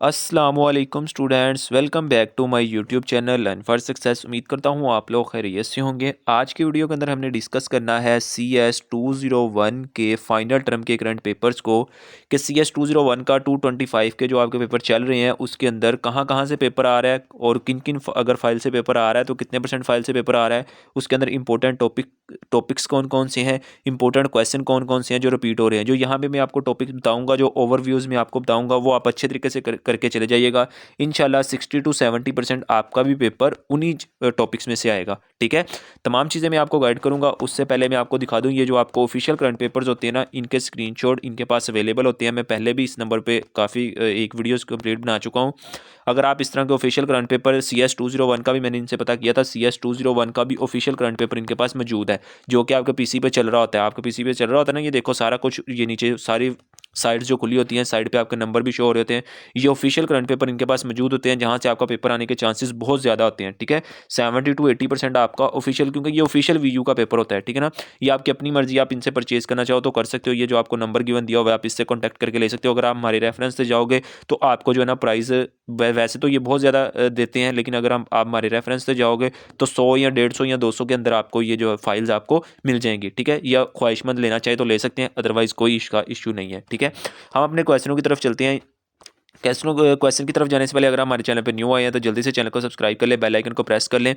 अस्सलामुअलैकुम students, welcome back to my YouTube channel learn for success. उम्मीद करता हूँ आप लोग खैरियत से होंगे। आज की वीडियो के अंदर हमने डिस्कस करना है CS 201 के फाइनल टर्म के करंट पेपर्स को कि CS 201 का 225 के जो आपके पेपर चल रहे हैं उसके अंदर कहाँ कहाँ से पेपर आ रहा है और किन किन अगर फाइल से पेपर आ रहा है तो कितने परसेंट फाइल से पेपर आ रहा है, उसके अंदर इंपॉर्टेंट टॉपिक्स कौन कौन से हैं, इंपॉर्टेंट क्वेश्चन कौन कौन से हैं जो रिपीट हो रहे हैं। जो यहाँ पे मैं आपको टॉपिक बताऊंगा, जो ओवरव्यूज़ में आपको बताऊंगा, वो आप अच्छे तरीके से करके चले जाइएगा। इंशाल्लाह 60 to 70% आपका भी पेपर उन्हीं टॉपिक्स में से आएगा। ठीक है, तमाम चीज़ें मैं आपको गाइड करूंगा। उससे पहले मैं आपको दिखा दूं, ये जो आपको ऑफिशियल करंट पेपर्स होते हैं ना, इनके स्क्रीनशॉट इनके पास अवेलेबल होते हैं। मैं पहले भी इस नंबर पे काफ़ी एक वीडियोस कंप्लीट बना चुका हूँ। अगर आप इस तरह के ऑफिशियल करंट पेपर CS 201 का भी मैंने इनसे पता किया था, CS 201 का भी ऑफिशियल करंट पेपर इनके पास मौजूद है, जो कि आपके पीसी पे चल रहा होता है। आपके पीसी पे चल रहा होता है ना, ये देखो सारा कुछ, ये नीचे सारी साइड्स जो खुली होती हैं, साइड पे आपके नंबर भी शो हो रहे होते हैं। ये ऑफिशियल करंट पेपर इनके पास मौजूद होते हैं, जहाँ से आपका पेपर आने के चांसेस बहुत ज़्यादा होते हैं। ठीक है, 70 to 80% आपका ऑफिशियल, क्योंकि ये ऑफिशियल वीयू का पेपर होता है। ठीक है ना, ये आपकी अपनी मर्जी, आप इनसे परचेज करना चाहो तो कर सकते हो। ये जो आपको नंबर गिवन दिया हुआ है, आप इससे कॉन्टैक्ट करके ले सकते हो। अगर आप हमारे रेफरेंस से जाओगे तो आपको जो है ना प्राइस, वैसे तो ये बहुत ज़्यादा देते हैं, लेकिन अगर आप हमारे रेफरेंस से जाओगे तो 100 या 150 या 200 के अंदर आपको ये जो फाइल्स आपको मिल जाएंगी। ठीक है, या ख्वाहिशमंद लेना चाहे तो ले सकते हैं, अदरवाइज कोई इसका इशू नहीं है। ठीक है, हम अपने क्वेश्चनों की तरफ चलते हैं। क्वेश्चन की तरफ जाने से पहले अगर आप हमारे चैनल पर न्यू आए हैं तो जल्दी से चैनल को सब्सक्राइब कर लें, बेल आइकन को प्रेस कर लें,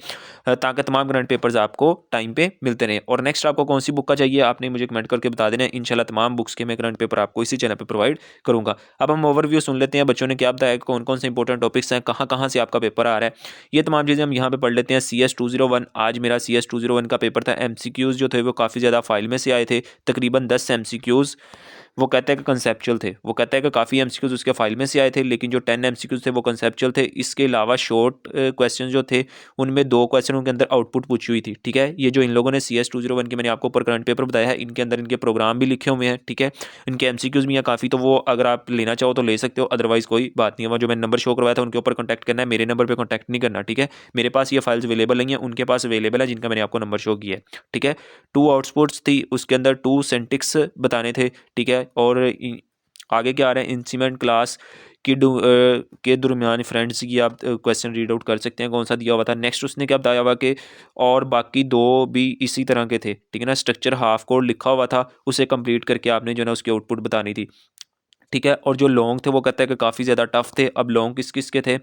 ताकि तमाम करंट पेपर्स आपको टाइम पे मिलते रहें। और नेक्स्ट आपको कौन सी बुक का चाहिए आपने मुझे कमेंट करके बता देना है। इंशाल्लाह तमाम बुक्स के मैं करंट पेपर आपको इसी चैनल पर प्रोवाइड करूँगा। अब हम ओवरव्यू सुन लेते हैं, बच्चों ने क्या बताया, कौन कौन से इंपॉर्टेंट टॉपिक्स हैं, कहाँ कहाँ से आपका पेपर आ रहा है, ये तमाम चीज़ें हम यहाँ पे पढ़ लेते हैं। CS 201, आज मेरा CS 201 का पेपर था। MCQs जो थे वो काफ़ी ज़्यादा फाइल में से आए थे, तकरीबन 10 MCQs। वो कहता है कि कंसेप्चुअल थे, वो कहता है कि काफ़ी एमसीक्यूज उसके फाइल में से आए थे, लेकिन जो 10 एमसीक्यूज थे वो कंसेप्चुअल थे। इसके अलावा शॉर्ट क्वेश्चन जो थे, उनमें 2 क्वेश्चनों के अंदर आउटपुट पूछी हुई थी। ठीक है, ये जो इन लोगों ने CS 201 के मैंने आपको ऊपर करंट पेपर बताया है, इनके अंदर इनके प्रोग्राम भी लिखे हुए हैं। ठीक है, इनके एमसीक्यूज भी हैं काफ़ी, तो वो अगर आप लेना चाहो तो ले सकते हो, अदरवाइज कोई बात नहीं है। वो जो मैंने नंबर शो करवाया था उनके ऊपर कॉन्टैक्ट करना है, मेरे नंबर पर कॉन्टैक्ट नहीं करना। ठीक है, मेरे पास ये फाइल्स अवेलेबल नहीं है, उनके पास अवेलेबल है जिनका मैंने आपको नंबर शो किया है। ठीक है, 2 आउटपुट्स थी, उसके अंदर 2 सिंटेक्स बताने थे। ठीक है, और आगे क्या आ रहा है, इंस्ट्रूमेंट क्लास के दरमियान फ्रेंड्स की आप क्वेश्चन रीड आउट कर सकते हैं, कौन सा दिया हुआ था। नेक्स्ट उसने क्या बताया हुआ कि और बाकी 2 भी इसी तरह के थे। ठीक है ना, स्ट्रक्चर हाफ कोड लिखा हुआ था, उसे कंप्लीट करके आपने जो है ना उसकी आउटपुट बतानी थी। ठीक है, और जो लॉन्ग थे वो कहता है कि काफ़ी ज़्यादा टफ थे। अब लॉन्ग किस किस के थे,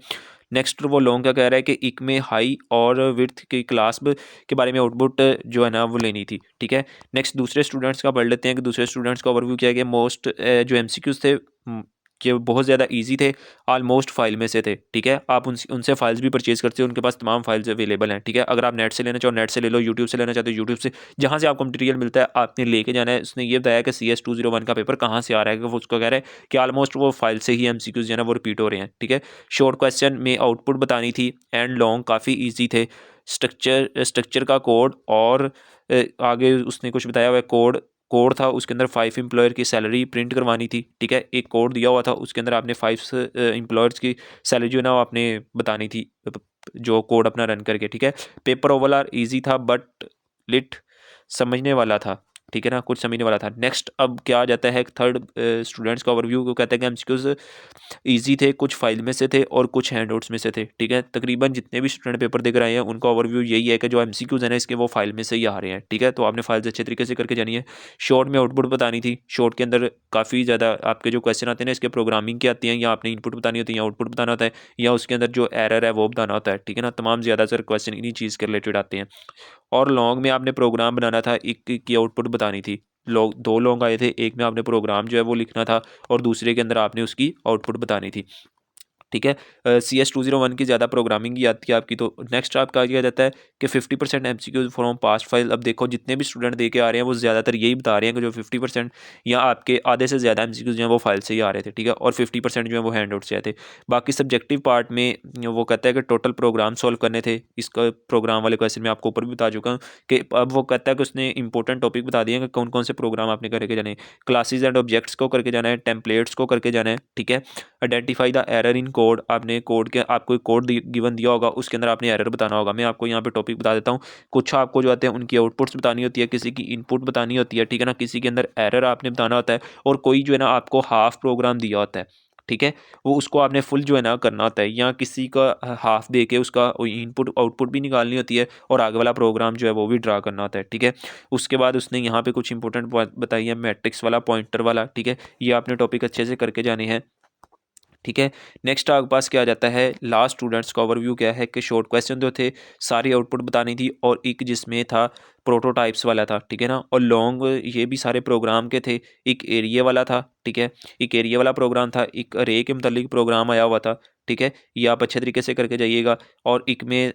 नेक्स्ट वो लॉन्ग क्या कह रहा है कि एक में हाई और विड्थ की क्लास के बारे में आउटपुट जो है ना वो लेनी थी। ठीक है, नेक्स्ट दूसरे स्टूडेंट्स का पढ़ लेते हैं कि दूसरे स्टूडेंट्स का ओवरव्यू किया गया। मोस्ट जो एमसीक्यूज थे कि बहुत ज़्यादा इजी थे, ऑलमोस्ट फाइल में से थे। ठीक है, आप उनसे फाइल्स भी परचेज करते हो, उनके पास तमाम फाइल्स अवेलेबल हैं। ठीक है, अगर आप नेट से लेना चाहो नेट से ले लो, यूट्यूब से लेना चाहते हो यूट्यूब से, जहाँ से आपको मटेरियल मिलता है आपने लेके जाना है। उसने ये बताया कि CS 201 का पेपर कहाँ से आ रहा है, कि वो उसको कह रहा है कि ऑलमोस्ट वो फाइल से ही एमसीक्यूज जो है ना वो रिपीट हो रहे हैं। ठीक है, शॉर्ट क्वेश्चन में आउटपुट बतानी थी, एंड लॉन्ग काफ़ी ईजी थे। स्ट्रक्चर का कोड और आगे उसने कुछ बताया हुआ है, कोड कोड था, उसके अंदर 5 एम्प्लॉयर की सैलरी प्रिंट करवानी थी। ठीक है, एक कोड दिया हुआ था, उसके अंदर आपने 5 एम्प्लॉयर्स की सैलरी जो है ना वो आपने बतानी थी, जो कोड अपना रन करके। ठीक है, पेपर ओवरऑल ईजी था, बट लिट समझने वाला था। ठीक है ना, कुछ समझने वाला था। नेक्स्ट अब क्या आ जाता है, थर्ड स्टूडेंट्स का ओवरव्यू को कहते हैं कि एमसीक्यूज ईजी थे, कुछ फाइल में से थे और कुछ हैंडआउट्स में से थे। ठीक है, तकरीबन जितने भी स्टूडेंट पेपर देख रहे हैं उनका ओवरव्यू यही है कि जो एमसीक्यूज है ना इसके वो फाइल में से ही आ रहे हैं। ठीक है, तो आपने फाइल्स अच्छे तरीके से करके जानी है। शॉर्ट में आउटपुट बतानी थी, शॉर्ट के अंदर काफ़ी ज़्यादा आपके जो क्वेश्चन आते हैं ना इसके प्रोग्रामिंग के आते हैं, या आपने इनपुट बतानी होती है या आउटपुट बताना होता है, या उसके अंदर जो एरर है वो बताना होता है। ठीक है ना, तमाम ज़्यादातर क्वेश्चन इन्हीं चीज़ के रिलेटेड आते हैं। और लॉन्ग में आपने प्रोग्राम बनाना था, एक की आउटपुट बतानी थी। लोग 2 लॉन्ग आए थे, एक में आपने प्रोग्राम जो है वो लिखना था और दूसरे के अंदर आपने उसकी आउटपुट बतानी थी। ठीक है, CS 201 की ज़्यादा प्रोग्रामिंग ही आती है आपकी। तो नेक्स्ट आपका क्या जाता है कि 50% एमसीक्यूज फ्रॉम पास्ट फाइल। अब देखो जितने भी स्टूडेंट दे के आ रहे हैं वो ज़्यादातर यही बता रहे हैं कि जो 50% या आपके आधे से ज़्यादा एमसीक्यूज जो हैं वो फाइल से ही आ रहे थे। ठीक है, और 50% जो है वो हैंड आउट से आए थे। बाकी सब्जेक्टिव पार्ट में वो कहता है कि टोटल प्रोग्राम सॉल्व करने थे। इसका प्रोग्राम वाले क्वेश्चन में आपको ऊपर भी बता चुका हूँ कि अब वो कहता है कि उसने इंपॉर्टेंट टॉपिक बता दिए कि कौन कौन से प्रोग्राम आपने करके जाने हैं। क्लासेज एंड ऑब्जेक्ट्स को करके जाना है, टेम्पलेट्स को करके जाना है। ठीक है, identify the error in code, आपने कोड के आपको एक कोड गिवन दिया होगा, उसके अंदर आपने एरर बताना होगा। मैं आपको यहाँ पे टॉपिक बता देता हूँ। कुछ आपको जो आते हैं उनकी आउटपुट्स बतानी होती है, किसी की इनपुट बतानी होती है। ठीक है ना, किसी के अंदर एरर आपने बताना होता है, और कोई जो है ना आपको हाफ प्रोग्राम दिया होता है। ठीक है, वो उसको आपने फुल जो है ना करना होता है, या किसी का हाफ दे के उसका इनपुट आउटपुट भी निकालनी होती है और आगे वाला प्रोग्राम जो है वो भी ड्रा करना होता है। ठीक है, उसके बाद उसने यहाँ पे कुछ इंपॉर्टेंट बात बताई है, मैट्रिक्स वाला, पॉइंटर वाला। ठीक है, ये आपने टॉपिक अच्छे से करके जाने हैं। ठीक है, नेक्स्ट आपके पास क्या आ जाता है, लास्ट स्टूडेंट्स का ओवरव्यू क्या है कि शॉर्ट क्वेश्चन जो थे सारी आउटपुट बतानी थी, और एक जिसमें था प्रोटोटाइप्स वाला था। ठीक है ना, और लॉन्ग ये भी सारे प्रोग्राम के थे। एक एरिया वाला था। ठीक है, एक एरिया वाला प्रोग्राम था, एक अरे के मतलब प्रोग्राम आया हुआ था। ठीक है, ये आप अच्छे तरीके से करके जाइएगा। और एक में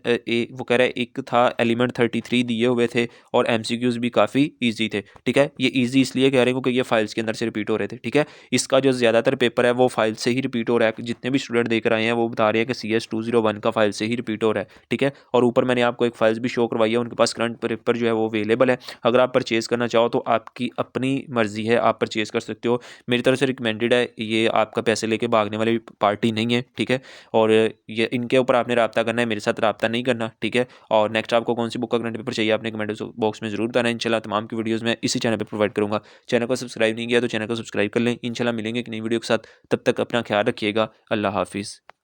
वो कह रहा है एक था एलिमेंट 33 दिए हुए थे, और एमसीक्यूज भी काफ़ी इजी थे। ठीक है, ये इजी इसलिए कह रहे हैं क्योंकि ये फाइल्स के अंदर से रिपीट हो रहे थे। ठीक है, इसका जो ज़्यादातर पेपर है वो फाइल से ही रिपीट हो रहा है। जितने भी स्टूडेंट देख रहे हैं वो बता रहे हैं कि CS201 का फाइल से ही रिपीट हो रहा है। ठीक है, और ऊपर मैंने आपको एक फाइल्स भी शो करवाई है, उनके पास करंट पेपर जो है वो अवेलेबल है। अगर आप परचेज़ करना चाहो तो आपकी अपनी मर्ज़ी है, आप परचेज़ कर सकते हो। मेरी तरफ से रिकमेंडेड है, ये आपका पैसे लेके भागने वाली पार्टी नहीं है। ठीक है, और ये इनके ऊपर आपने रब्ता करना है, मेरे साथ रब्ता नहीं करना। ठीक है, और नेक्स्ट आपको कौन सी बुक का करंट पेपर चाहिए आपने कमेंट बॉक्स में जरूर बताना है। इंशाल्लाह तमाम की वीडियोज़ में इसी चैनल पर प्रोवाइड करूँगा। चैनल को सब्सक्राइब नहीं किया तो चैनल को सब्सक्राइब कर लें। इंशाल्लाह मिलेंगे एक नई वीडियो के साथ, तब तक अपना ख्याल रखिएगा। अल्लाह हाफिज़।